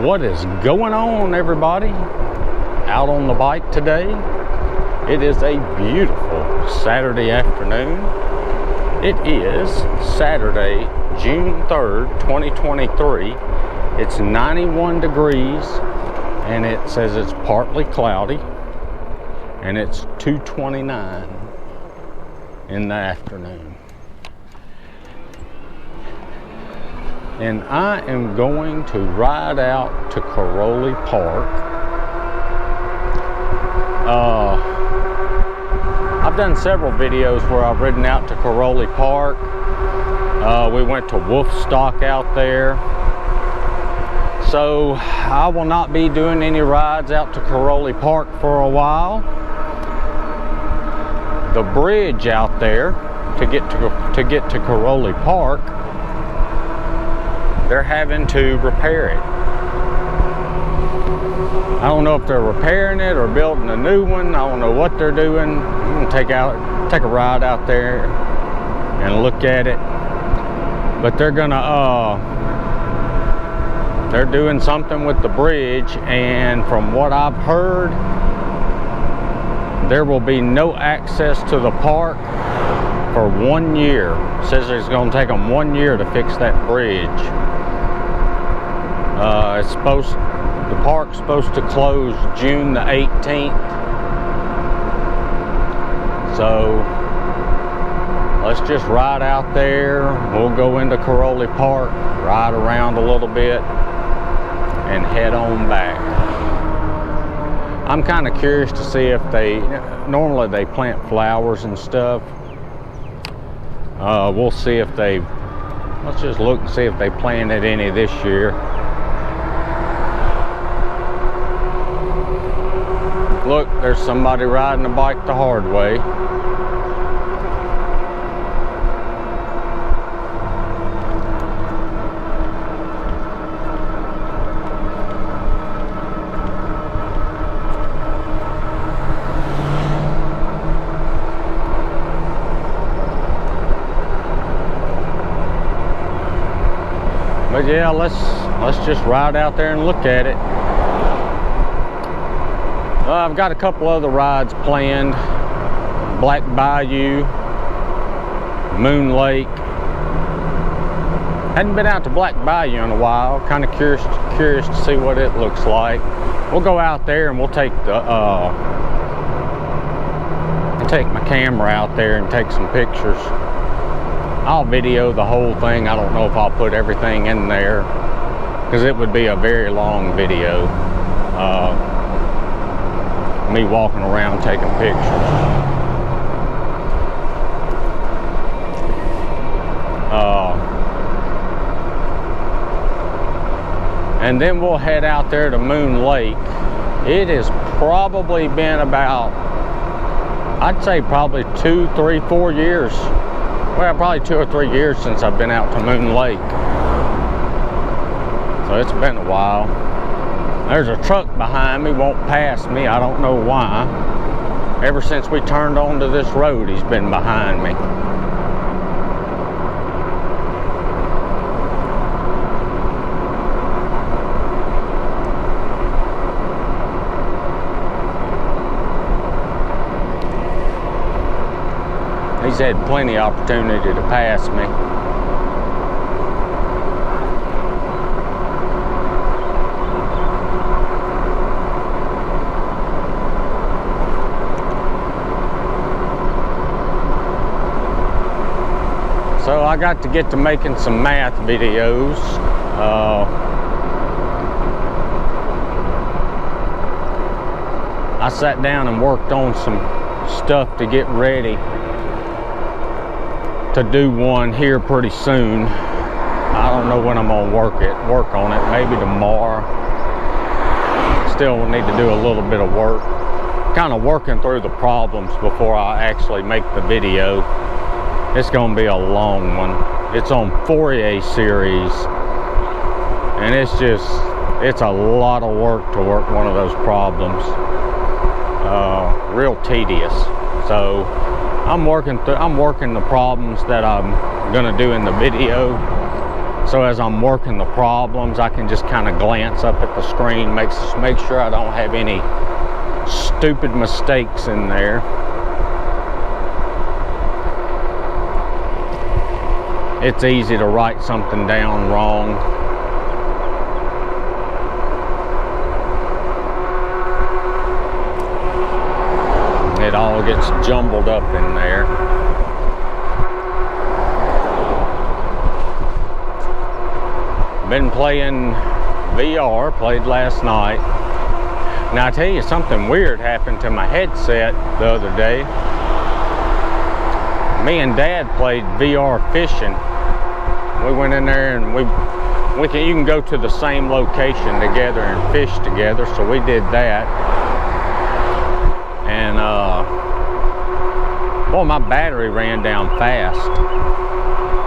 What is going on, everybody? Out on the bike today. It is a beautiful Saturday afternoon. It is Saturday, June 3rd, 2023. It's 91 degrees and it says it's partly cloudy, and it's 2:29 in the afternoon. And I am going to ride out to Kiroli Park. I've done several videos where I've ridden out to Kiroli Park. We went to Wolfstock out there. So I will not be doing any rides out to Kiroli Park for a while. The bridge out there to get to Kiroli Park, they're having to repair it. I don't know if they're repairing it or building a new one. I don't know what they're doing. I'm gonna take a ride out there and look at it. But they're doing something with the bridge, and from what I've heard, there will be no access to the park for 1 year. It says it's going to take them 1 year to fix that bridge. The park's supposed to close June the 18th. So let's just ride out there. We'll go into Kiroli Park, ride around a little bit, and head on back. I'm kind of curious to see if normally they plant flowers and stuff. We'll see if let's just look and see if they planted any this year. Look, there's somebody riding a bike the hard way. But yeah, let's just ride out there and look at it. I've got a couple other rides planned. Black Bayou, Moon Lake. Hadn't been out to Black Bayou in a while. Kind of curious to see what it looks like. We'll go out there and we'll take my camera out there and take some pictures. I'll video the whole thing. I don't know if I'll put everything in there because it would be a very long video. Me walking around taking pictures. And then we'll head out there to Moon Lake. It has probably been about, I'd say probably 2, 3, 4 years. Well, probably 2 or 3 years since I've been out to Moon Lake. So it's been a while. There's a truck behind me, won't pass me. I don't know why. Ever since we turned onto this road, he's been behind me. He's had plenty of opportunity to pass me. So I got to get to making some math videos. I sat down and worked on some stuff to get ready to do one here pretty soon. I don't know when I'm gonna work on it. Maybe tomorrow. Still will need to do a little bit of work. Kind of working through the problems before I actually make the video. It's gonna be a long one. It's on Fourier series, and it's a lot of work to work one of those problems. Real tedious. So I'm working the problems that I'm gonna do in the video. So as I'm working the problems, I can just kind of glance up at the screen, make sure I don't have any stupid mistakes in there. It's easy to write something down wrong. It all gets jumbled up in there. Been playing VR, played last night. Now I tell you, something weird happened to my headset the other day. Me and Dad played VR fishing. We went in there and you can go to the same location together and fish together, so we did that. And boy, my battery ran down fast.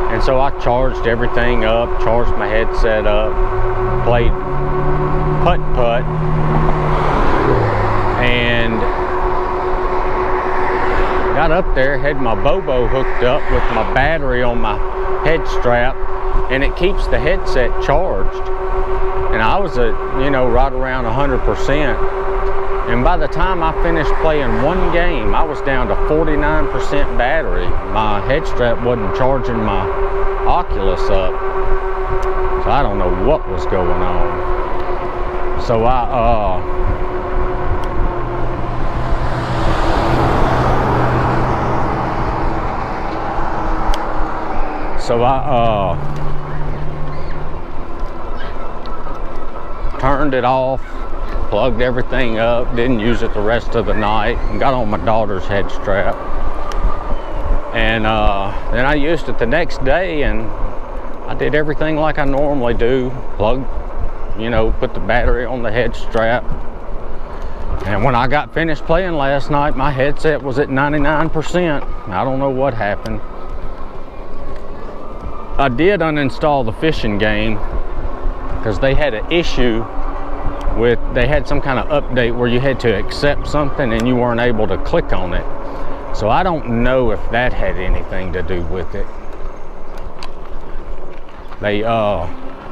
And so I charged everything up, charged my headset up, played putt-putt, and got up there, had my Bobo hooked up with my battery on my head strap, and it keeps the headset charged. And I was at, right around 100%. And by the time I finished playing one game, I was down to 49% battery. My head strap wasn't charging my Oculus up. So I don't know what was going on. So I turned it off, plugged everything up, didn't use it the rest of the night, and got on my daughter's head strap. And then I used it the next day, and I did everything like I normally do. Plugged, put the battery on the head strap. And when I got finished playing last night, my headset was at 99%. I don't know what happened. I did uninstall the fishing game because they had an issue with, they had some kind of update where you had to accept something and you weren't able to click on it. So I don't know if that had anything to do with it.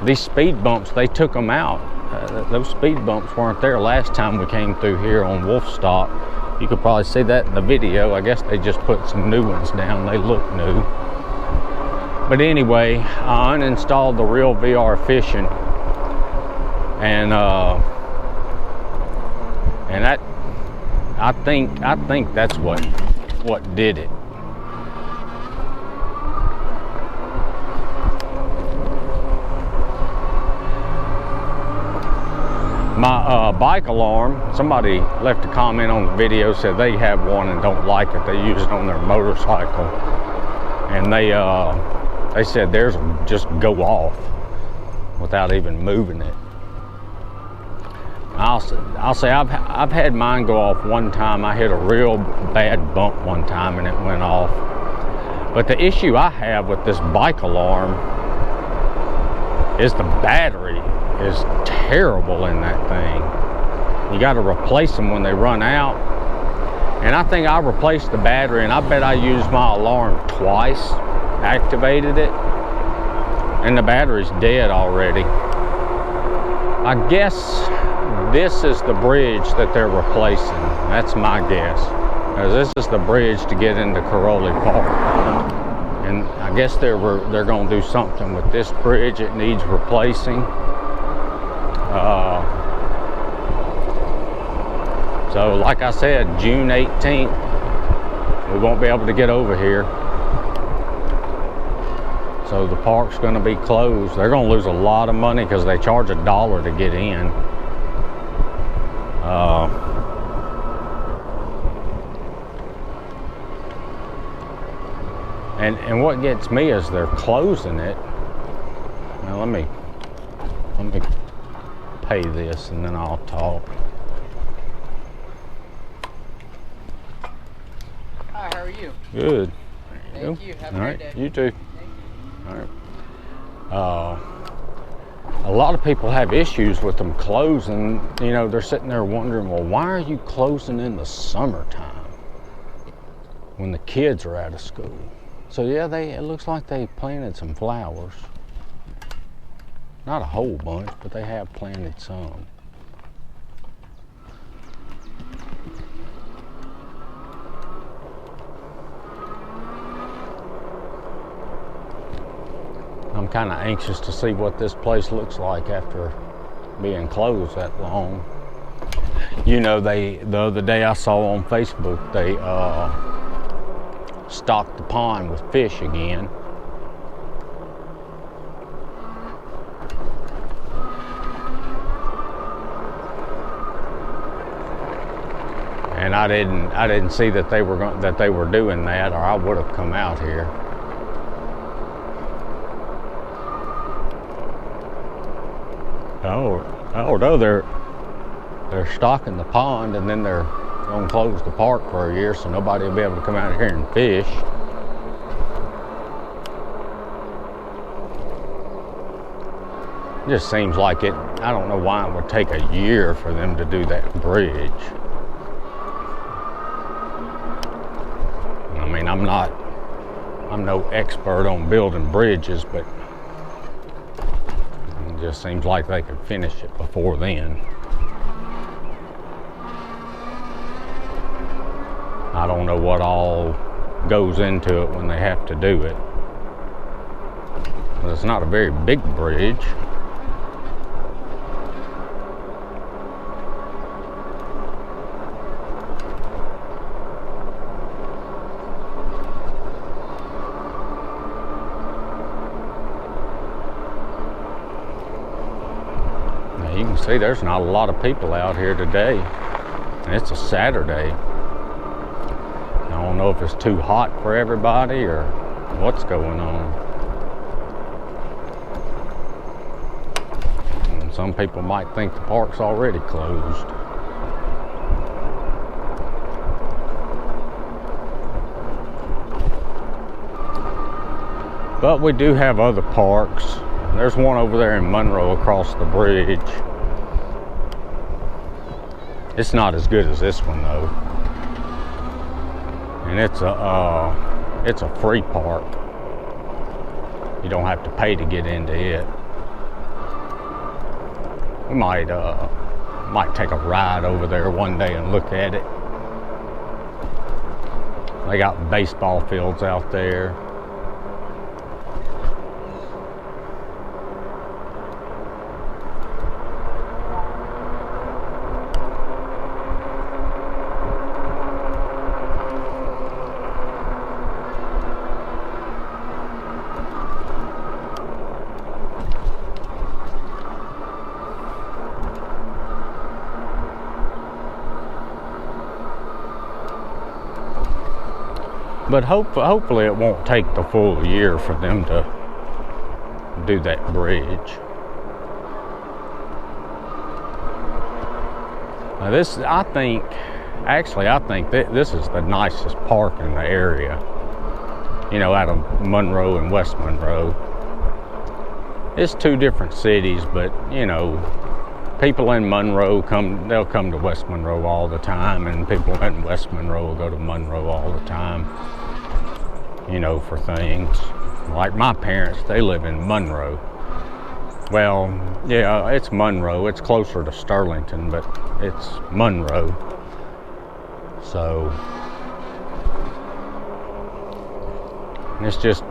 These speed bumps, they took them out. Those speed bumps weren't there last time we came through here on Wolfstock. You could probably see that in the video. I guess they just put some new ones down. They look new. But anyway, I uninstalled the Real VR Fishing, and that, I think that's what did it. My bike alarm, somebody left a comment on the video, said they have one and don't like it. They use it on their motorcycle, and they said theirs will just go off without even moving it. I'll say I've had mine go off one time. I hit a real bad bump one time and it went off. But the issue I have with this bike alarm is the battery is terrible in that thing. You got to replace them when they run out. And I think I replaced the battery, and I bet I used my alarm twice, activated it, and the battery's dead already. I guess this is the bridge that they're replacing. That's my guess. This is the bridge to get into Kiroli Park. And I guess they're going to do something with this bridge. It needs replacing. So like I said, June 18th, we won't be able to get over here. So the park's going to be closed. They're going to lose a lot of money because they charge $1 to get in. And what gets me is they're closing it. Now let me pay this and then I'll talk. Hi, how are you? Good. Thank you. Have a great day. You too. All right. A lot of people have issues with them closing. They're sitting there wondering, well, why are you closing in the summertime when the kids are out of school? So yeah, it looks like they planted some flowers. Not a whole bunch, but they have planted some. I'm kind of anxious to see what this place looks like after being closed that long. You know, the other day I saw on Facebook they stocked the pond with fish again. And I didn't see that they were doing that, or I would have come out here. Oh no, they're stocking the pond, and then they're gonna close the park for a year, so nobody will be able to come out here and fish. It just seems like it. I don't know why it would take a year for them to do that bridge. I mean, I'm no expert on building bridges, but it just seems like they could finish it before then. I don't know what all goes into it when they have to do it. But it's not a very big bridge. You can see there's not a lot of people out here today, and it's a Saturday. I don't know if it's too hot for everybody or what's going on. And some people might think the park's already closed. But we do have other parks. There's one over there in Monroe across the bridge. It's not as good as this one though. And it's a free park. You don't have to pay to get into it. We might take a ride over there one day and look at it. They got baseball fields out there. But hopefully it won't take the full year for them to do that bridge. Now this, I think that this is the nicest park in the area. You know, out of Monroe and West Monroe. It's two different cities, but you know, people in Monroe they'll come to West Monroe all the time, and people in West Monroe will go to Monroe all the time, you know, for things. Like my parents, they live in Monroe. Well, yeah, it's Monroe. It's closer to Sterlington, but it's Monroe. So, it's just,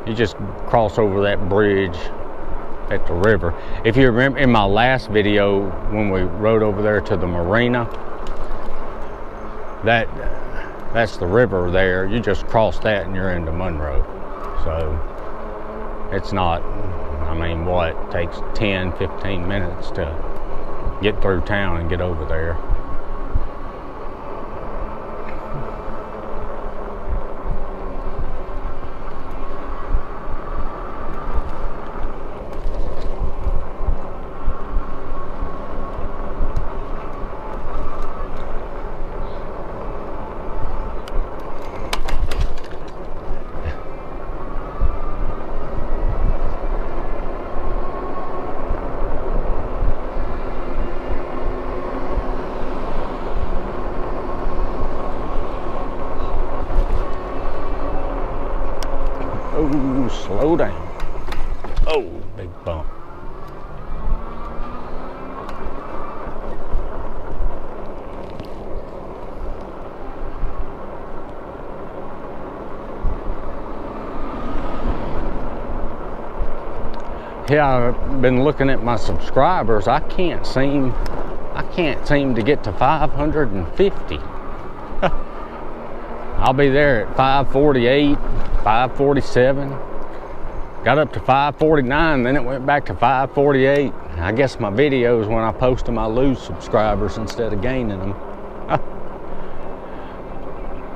you just cross over that bridge at the river. If you remember in my last video when we rode over there to the marina, that's the river there. You just cross that and you're into Monroe. So it's not, I mean, what, it takes 10-15 minutes to get through town and get over there. Oh, slow down. Oh, big bump. Yeah, I've been looking at my subscribers. I can't seem to get to 550. I'll be there at 548, 547. Got up to 549, then it went back to 548. I guess my videos, when I post them, I lose subscribers instead of gaining them.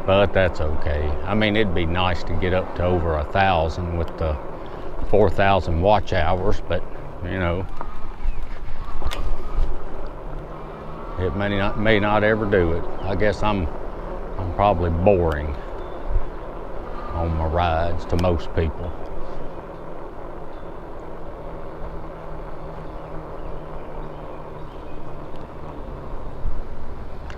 But that's okay. I mean, it'd be nice to get up to over 1,000 with the 4,000 watch hours, but you know, it may not ever do it. I guess I'm probably boring on my rides to most people.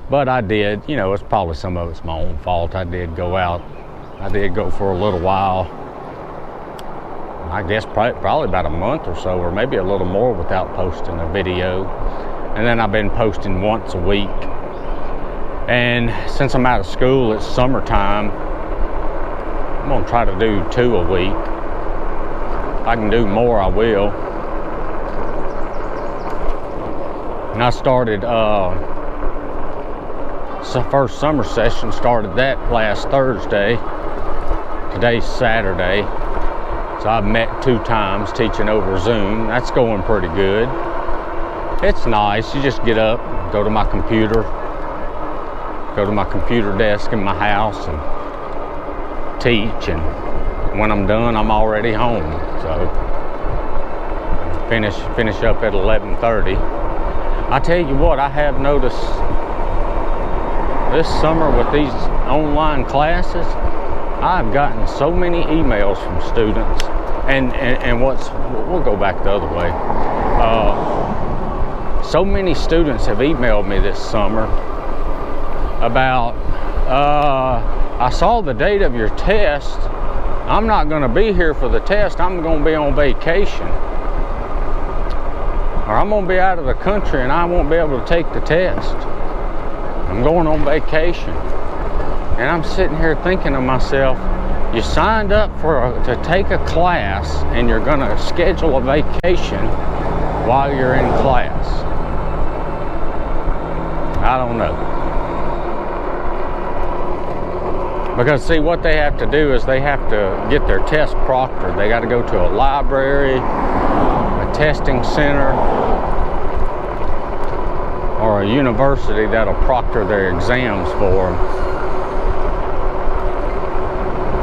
But I did, you know, it's probably some of it's my own fault. I did go out. I did go for a little while. I guess probably about a month or so, or maybe a little more, without posting a video. And then I've been posting once a week. And since I'm out of school, it's summertime, I'm gonna try to do 2 a week. If I can do more, I will. And I started, so first summer session, started that last Thursday. Today's Saturday. So I've met 2 times teaching over Zoom. That's going pretty good. It's nice. You just get up, go to my computer desk in my house and teach, and when I'm done, I'm already home. So finish up at 11:30. I tell you what, I have noticed this summer with these online classes, I've gotten so many emails from students, and we'll go back the other way. So many students have emailed me this summer about, I saw the date of your test. I'm not going to be here for the test. I'm going to be on vacation. Or I'm going to be out of the country and I won't be able to take the test. I'm going on vacation. And I'm sitting here thinking to myself, you signed up to take a class and you're going to schedule a vacation while you're in class. I don't know. Because see, what they have to do is they have to get their test proctored. They got to go to a library, a testing center, or a university that'll proctor their exams for them.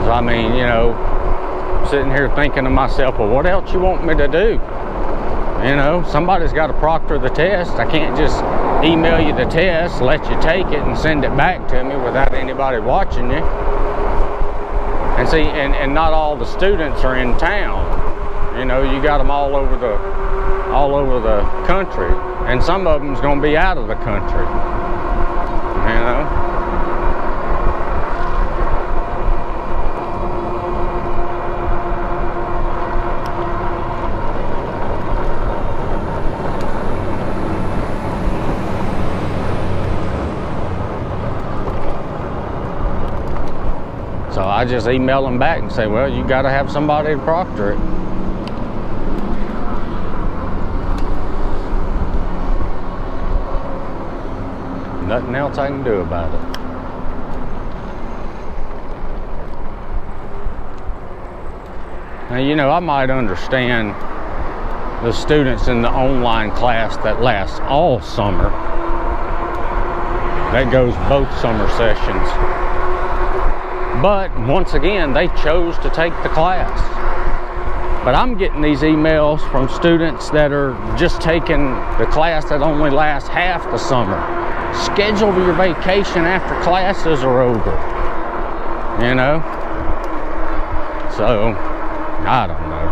So I mean, you know, sitting here thinking to myself, well, what else you want me to do? You know, somebody's got to proctor the test. I can't just email you the test, let you take it, and send it back to me without anybody watching you. And see, and not all the students are in town. You know, you got them all over the country, and some of them's going to be out of the country. You know. So I just email them back and say, well, you got to have somebody to proctor it. Nothing else I can do about it. Now, you know, I might understand the students in the online class that lasts all summer. That goes both summer sessions. But once again, they chose to take the class. But I'm getting these emails from students that are just taking the class that only lasts half the summer. Schedule your vacation after classes are over. You know? So, I don't know.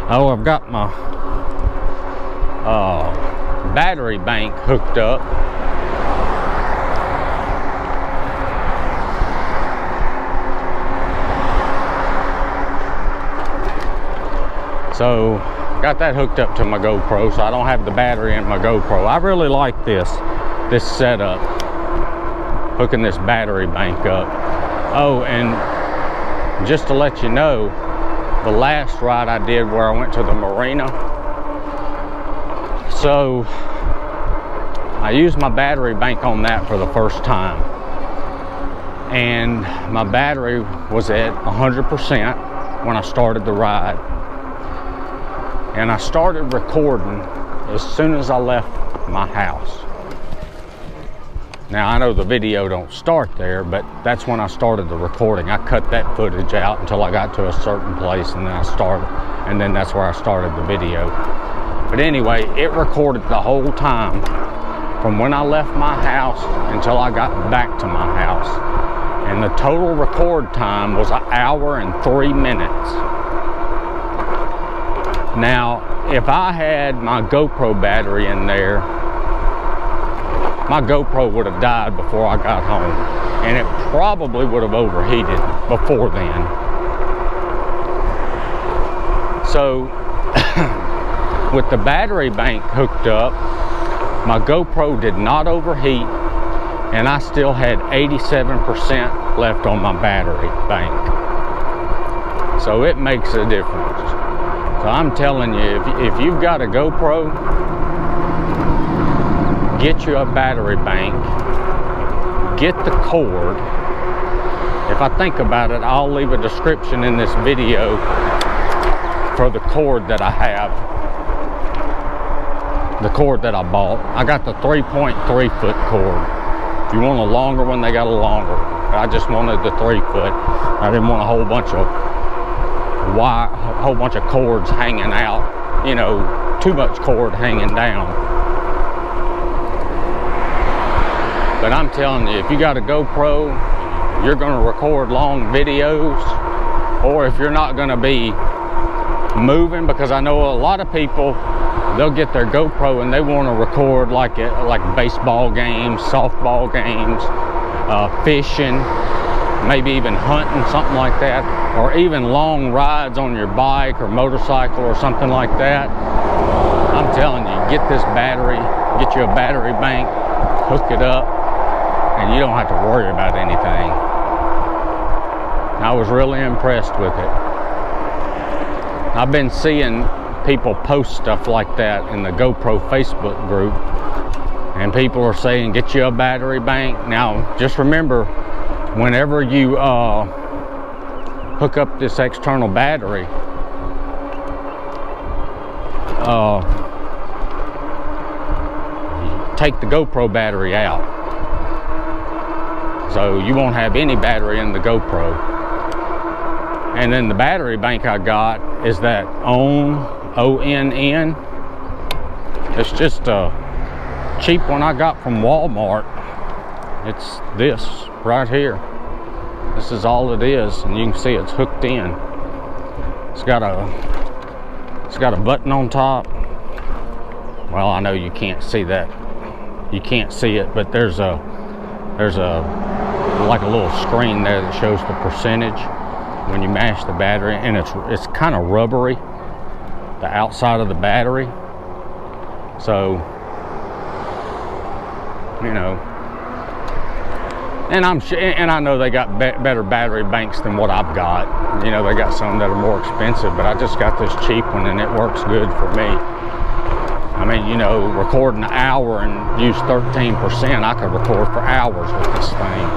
Oh, I've got my battery bank hooked up. So, got that hooked up to my GoPro, so I don't have the battery in my GoPro. I really like this. this setup, hooking this battery bank up. Oh, and just to let you know, the last ride I did where I went to the marina, so I used my battery bank on that for the first time, and my battery was at 100% when I started the ride, and I started recording as soon as I left my house. Now I know the video don't start there, but that's when I started the recording. I cut that footage out until I got to a certain place, and then I started, and then that's where I started the video. But anyway, it recorded the whole time from when I left my house until I got back to my house. And the total record time was 1 hour and 3 minutes. Now, if I had my GoPro battery in there, my GoPro would have died before I got home, and it probably would have overheated before then. So with the battery bank hooked up, my GoPro did not overheat, and I still had 87% left on my battery bank. So it makes a difference. So I'm telling you, if you've got a GoPro, get you a battery bank, get the cord. If I think about it, I'll leave a description in this video for the cord that I have, the cord that I bought. I got the 3.3 foot cord. If you want a longer one, they got a longer. I just wanted the 3 foot. I didn't want a whole bunch of wire, a whole bunch of cords hanging out, you know, too much cord hanging down. But I'm telling you, if you got a GoPro, you're going to record long videos, or if you're not going to be moving, because I know a lot of people, they'll get their GoPro and they want to record like baseball games, softball games, fishing, maybe even hunting, something like that, or even long rides on your bike or motorcycle or something like that. I'm telling you, get this battery, get you a battery bank, hook it up, and you don't have to worry about anything. I was really impressed with it. I've been seeing people post stuff like that in the GoPro Facebook group, and people are saying get you a battery bank. Now just remember, whenever you hook up this external battery, take the GoPro battery out, so you won't have any battery in the GoPro. And then the battery bank I got is that ONN. It's just a cheap one I got from Walmart. It's this right here. This is all it is, and you can see it's hooked in. It's got a button on top. Well, I know you can't see that. You can't see it, but there's a like a little screen there that shows the percentage when you mash the battery, and it's kind of rubbery, the outside of the battery. So, you know, and I know they got better battery banks than what I've got. You know, they got some that are more expensive, but I just got this cheap one, and it works good for me. I mean, you know, recording an hour and use 13%, I could record for hours with this thing.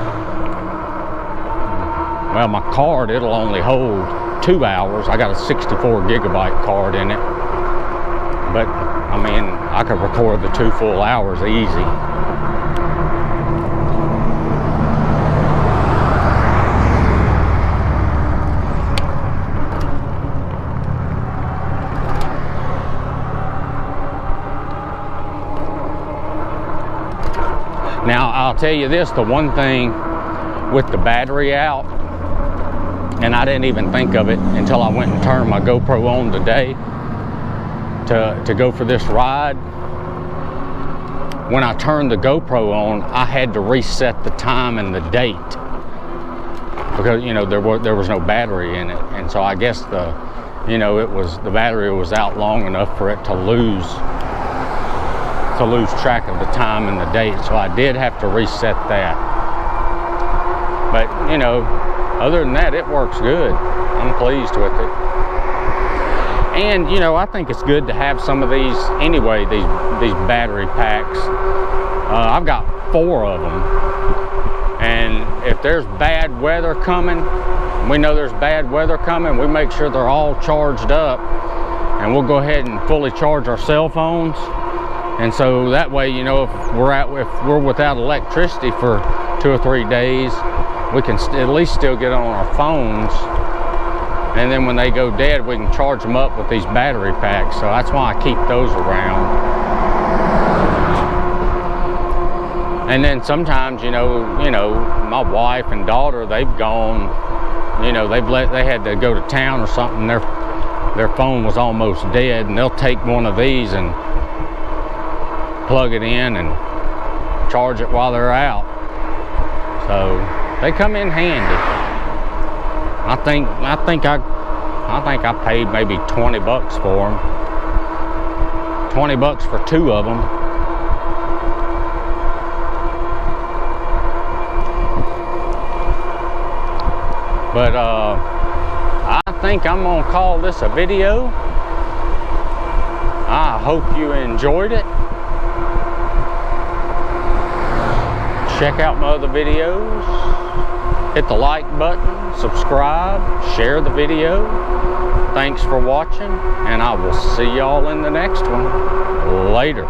Well, my card, it'll only hold 2 hours. I got a 64 gigabyte card in it. But, I mean, I could record the 2 full hours easy. Now, I'll tell you this, the one thing with the battery out, and I didn't even think of it until I went and turned my GoPro on today to go for this ride. When I turned the GoPro on, I had to reset the time and the date because, you know, there was no battery in it, and so I guess the battery was out long enough for it to lose to lose track of the time and the date, so I did have to reset that. But you know, other than that, it works good. I'm pleased with it. And you know, I think it's good to have some of these anyway, these battery packs. I've got 4 of them, and if there's bad weather coming, we know there's bad weather coming, we make sure they're all charged up, and we'll go ahead and fully charge our cell phones. And so that way, you know, if we're without electricity for 2 or 3 days, we can at least still get on our phones, and then when they go dead, we can charge them up with these battery packs. So that's why I keep those around. And then sometimes, you know, my wife and daughter, they've gone, you know, they had to go to town or something. Their phone was almost dead, and they'll take one of these and plug it in and charge it while they're out. So they come in handy. I think I paid maybe 20 bucks for them. 20 bucks for 2 of them. But I think I'm gonna call this a video. I hope you enjoyed it. Check out my other videos. Hit the like button, subscribe, share the video. Thanks for watching, and I will see y'all in the next one. Later.